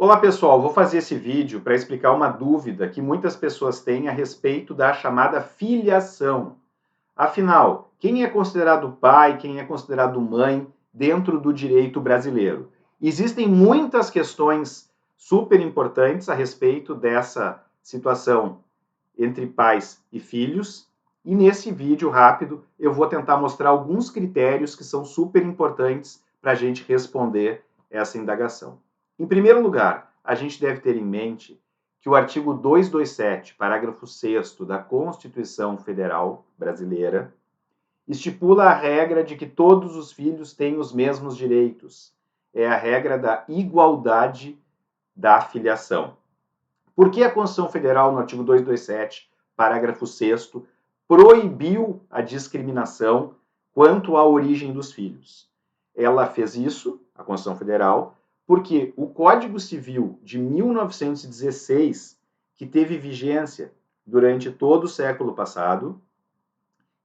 Olá pessoal, vou fazer esse vídeo para explicar uma dúvida que muitas pessoas têm a respeito da chamada filiação. Afinal, quem é considerado pai, quem é considerado mãe dentro do direito brasileiro? Existem muitas questões super importantes a respeito dessa situação entre pais e filhos, e nesse vídeo rápido eu vou tentar mostrar alguns critérios que são super importantes para a gente responder essa indagação. Em primeiro lugar, a gente deve ter em mente que o artigo 227, parágrafo 6º da Constituição Federal Brasileira, estipula a regra de que todos os filhos têm os mesmos direitos. É a regra da igualdade da filiação. Por que a Constituição Federal, no artigo 227, parágrafo 6º, proibiu a discriminação quanto à origem dos filhos? Ela fez isso, a Constituição Federal, porque o Código Civil de 1916, que teve vigência durante todo o século passado,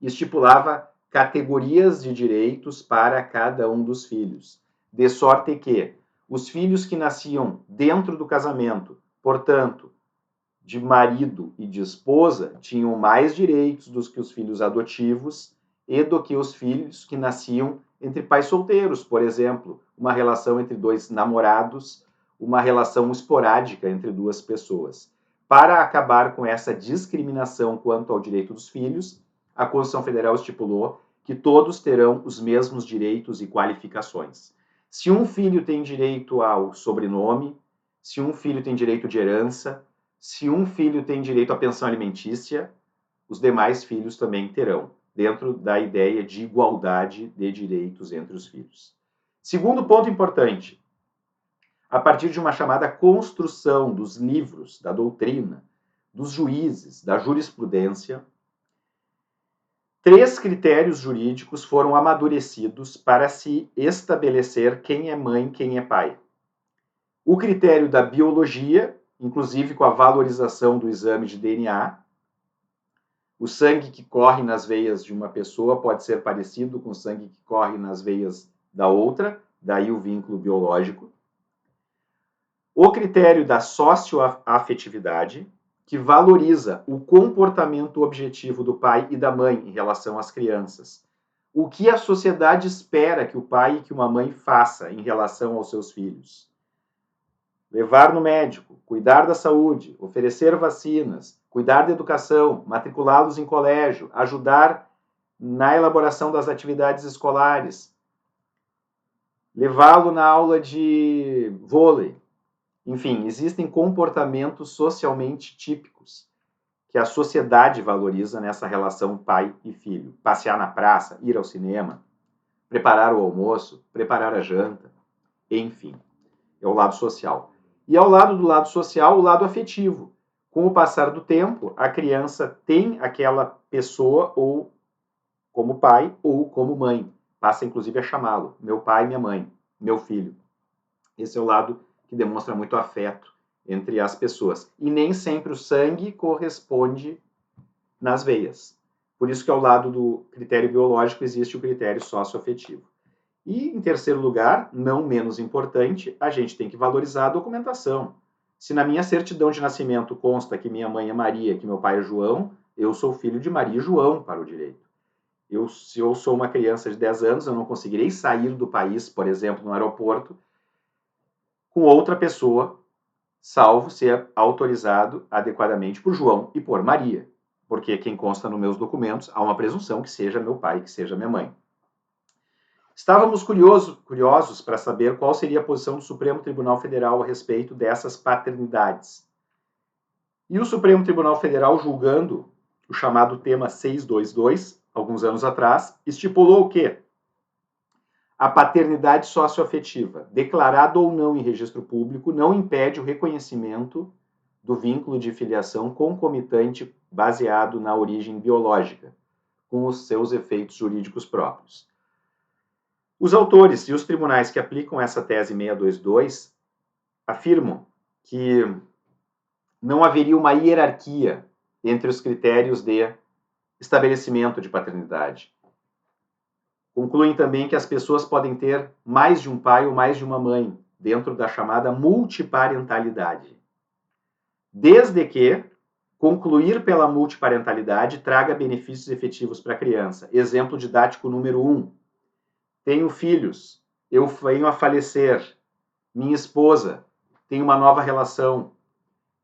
estipulava categorias de direitos para cada um dos filhos, de sorte que os filhos que nasciam dentro do casamento, portanto, de marido e de esposa, tinham mais direitos do que os filhos adotivos e do que os filhos que nasciam entre pais solteiros, por exemplo, uma relação entre dois namorados, uma relação esporádica entre duas pessoas. Para acabar com essa discriminação quanto ao direito dos filhos, a Constituição Federal estipulou que todos terão os mesmos direitos e qualificações. Se um filho tem direito ao sobrenome, se um filho tem direito de herança, se um filho tem direito à pensão alimentícia, os demais filhos também terão, dentro da ideia de igualdade de direitos entre os filhos. Segundo ponto importante, a partir de uma chamada construção dos livros, da doutrina, dos juízes, da jurisprudência, 3 critérios jurídicos foram amadurecidos para se estabelecer quem é mãe, quem é pai. O critério da biologia, inclusive com a valorização do exame de DNA. O sangue que corre nas veias de uma pessoa pode ser parecido com o sangue que corre nas veias da outra, daí o vínculo biológico. O critério da socioafetividade, que valoriza o comportamento objetivo do pai e da mãe em relação às crianças. O que a sociedade espera que o pai e que uma mãe faça em relação aos seus filhos. Levar no médico, cuidar da saúde, oferecer vacinas, cuidar da educação, matriculá-los em colégio, ajudar na elaboração das atividades escolares, levá-lo na aula de vôlei. Enfim, existem comportamentos socialmente típicos que a sociedade valoriza nessa relação pai e filho. Passear na praça, ir ao cinema, preparar o almoço, preparar a janta, enfim, é o lado social. E ao lado do lado social, o lado afetivo. Com o passar do tempo, a criança tem aquela pessoa ou como pai ou como mãe. Passa inclusive a chamá-lo, meu pai, minha mãe, meu filho. Esse é o lado que demonstra muito afeto entre as pessoas. E nem sempre o sangue corresponde nas veias. Por isso que ao lado do critério biológico existe o critério socioafetivo. E, em terceiro lugar, não menos importante, a gente tem que valorizar a documentação. Se na minha certidão de nascimento consta que minha mãe é Maria, que meu pai é João, eu sou filho de Maria e João para o direito. Se eu sou uma criança de 10 anos, eu não conseguirei sair do país, por exemplo, no aeroporto, com outra pessoa, salvo ser autorizado adequadamente por João e por Maria. Porque quem consta nos meus documentos, há uma presunção que seja meu pai, que seja minha mãe. Estávamos curiosos para saber qual seria a posição do Supremo Tribunal Federal a respeito dessas paternidades. E o Supremo Tribunal Federal, julgando o chamado tema 622, alguns anos atrás, estipulou o quê? A paternidade socioafetiva, declarada ou não em registro público, não impede o reconhecimento do vínculo de filiação concomitante baseado na origem biológica, com os seus efeitos jurídicos próprios. Os autores e os tribunais que aplicam essa tese 622 afirmam que não haveria uma hierarquia entre os critérios de estabelecimento de paternidade. Concluem também que as pessoas podem ter mais de um pai ou mais de uma mãe, dentro da chamada multiparentalidade. Desde que concluir pela multiparentalidade traga benefícios efetivos para a criança. Exemplo didático número 1. Tenho filhos, eu venho a falecer, minha esposa tem uma nova relação.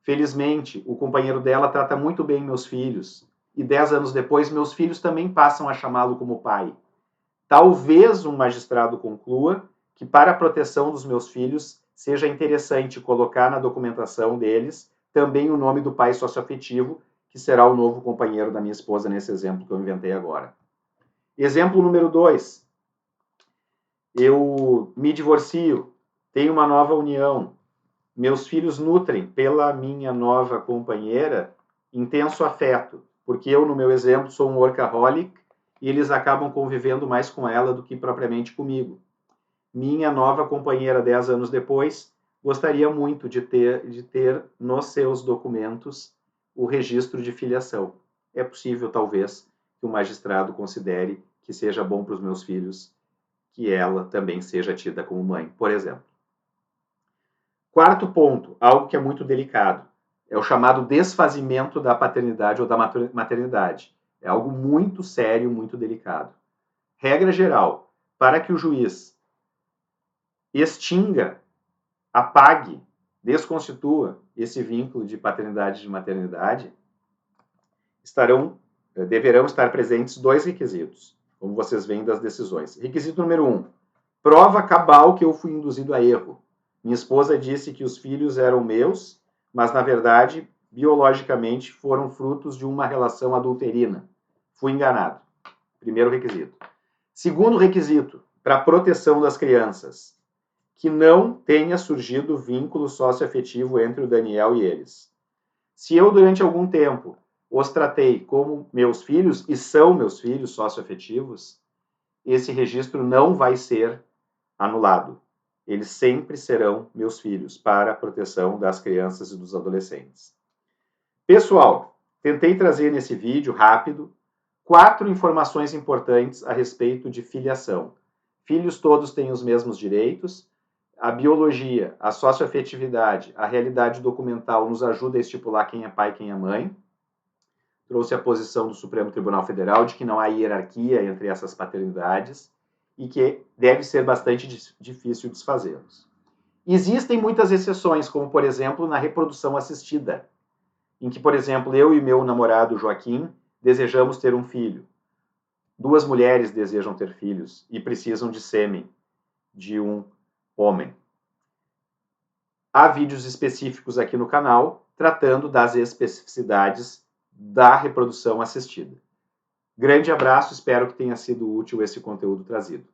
Felizmente, o companheiro dela trata muito bem meus filhos. E 10 anos depois, meus filhos também passam a chamá-lo como pai. Talvez um magistrado conclua que, para a proteção dos meus filhos, seja interessante colocar na documentação deles também o nome do pai socioafetivo, que será o novo companheiro da minha esposa, nesse exemplo que eu inventei agora. Exemplo número 2. Eu me divorcio, tenho uma nova união. Meus filhos nutrem pela minha nova companheira intenso afeto, porque eu, no meu exemplo, sou um workaholic e eles acabam convivendo mais com ela do que propriamente comigo. Minha nova companheira, 10 anos depois, gostaria muito de ter nos seus documentos o registro de filiação. É possível, talvez, que o magistrado considere que seja bom para os meus filhos que ela também seja tida como mãe, por exemplo. Quarto ponto, algo que é muito delicado, é o chamado desfazimento da paternidade ou da maternidade. É algo muito sério, muito delicado. Regra geral, para que o juiz extinga, apague, desconstitua esse vínculo de paternidade e de maternidade, deverão estar presentes 2 requisitos, como vocês veem das decisões. Requisito número 1, prova cabal que eu fui induzido a erro. Minha esposa disse que os filhos eram meus, mas, na verdade, biologicamente foram frutos de uma relação adulterina. Fui enganado. Primeiro requisito. Segundo requisito, para a proteção das crianças, que não tenha surgido vínculo socioafetivo entre o Daniel e eles. Se eu, durante algum tempo, os tratei como meus filhos, e são meus filhos socioafetivos, esse registro não vai ser anulado. Eles sempre serão meus filhos, para a proteção das crianças e dos adolescentes. Pessoal, tentei trazer nesse vídeo rápido 4 informações importantes a respeito de filiação. Filhos todos têm os mesmos direitos. A biologia, a socioafetividade, a realidade documental nos ajuda a estipular quem é pai e quem é mãe. Trouxe a posição do Supremo Tribunal Federal de que não há hierarquia entre essas paternidades e que deve ser bastante difícil desfazê-los. Existem muitas exceções, como, por exemplo, na reprodução assistida, em que, por exemplo, eu e meu namorado Joaquim desejamos ter um filho. 2 mulheres desejam ter filhos e precisam de sêmen de um homem. Há vídeos específicos aqui no canal tratando das especificidades da reprodução assistida. Grande abraço, espero que tenha sido útil esse conteúdo trazido.